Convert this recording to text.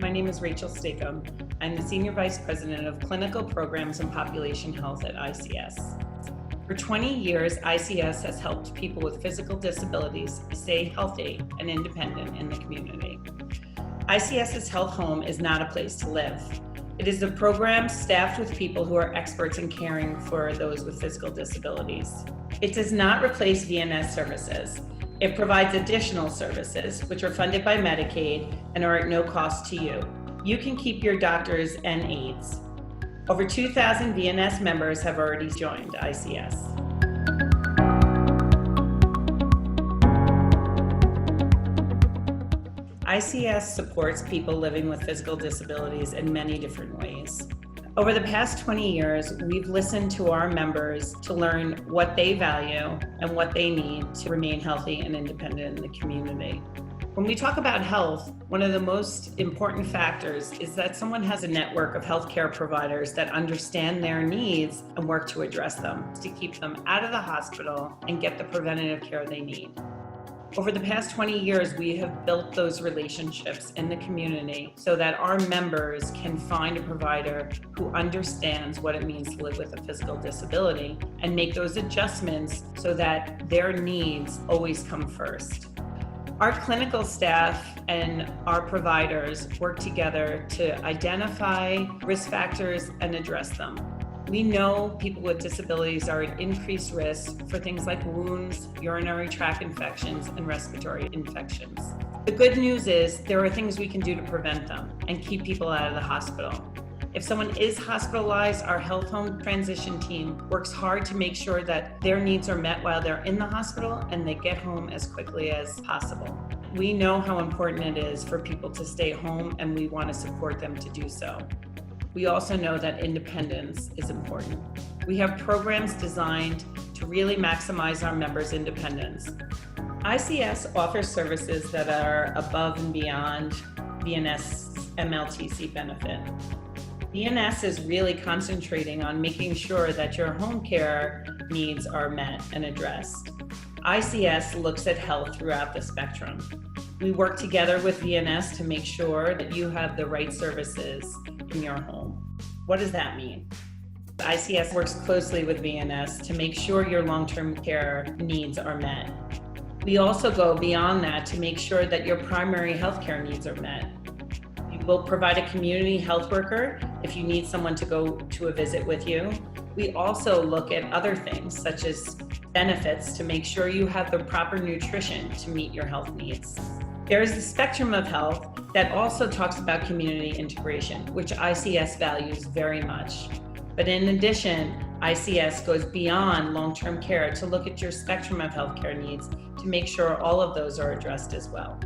my name is Rachael Stacom. I'm the Senior Vice President of Clinical Programs and Population Health at ICS. For 20 years, ICS has helped people with physical disabilities stay healthy and independent in the community. ICS's Health Home is not a place to live. It is a program staffed with people who are experts in caring for those with physical disabilities. It does not replace VNS services. It provides additional services, which are funded by Medicaid and are at no cost to you. You can keep your doctors and aides. Over 2,000 VNS members have already joined ICS. ICS supports people living with physical disabilities in many different ways. Over the past 20 years, we've listened to our members to learn what they value and what they need to remain healthy and independent in the community. When we talk about health, one of the most important factors is that someone has a network of healthcare providers that understand their needs and work to address them, to keep them out of the hospital and get the preventative care they need. Over the past 20 years, we have built those relationships in the community so that our members can find a provider who understands what it means to live with a physical disability and make those adjustments so that their needs always come first. Our clinical staff and our providers work together to identify risk factors and address them. We know people with disabilities are at increased risk for things like wounds, urinary tract infections, and respiratory infections. The good news is there are things we can do to prevent them and keep people out of the hospital. If someone is hospitalized, our Health Home transition team works hard to make sure that their needs are met while they're in the hospital and they get home as quickly as possible. We know how important it is for people to stay home, and we want to support them to do so. We also know that independence is important. We have programs designed to really maximize our members' independence. ICS offers services that are above and beyond VNS MLTC benefit. VNS is really concentrating on making sure that your home care needs are met and addressed. ICS looks at health throughout the spectrum. We work together with VNS to make sure that you have the right services in your home. What does that mean? ICS works closely with VNS to make sure your long-term care needs are met. We also go beyond that to make sure that your primary healthcare needs are met. We will provide a community health worker if you need someone to go to a visit with you. We also look at other things such as benefits to make sure you have the proper nutrition to meet your health needs. There is a spectrum of health that also talks about community integration, which ICS values very much. But in addition, ICS goes beyond long-term care to look at your spectrum of healthcare needs to make sure all of those are addressed as well.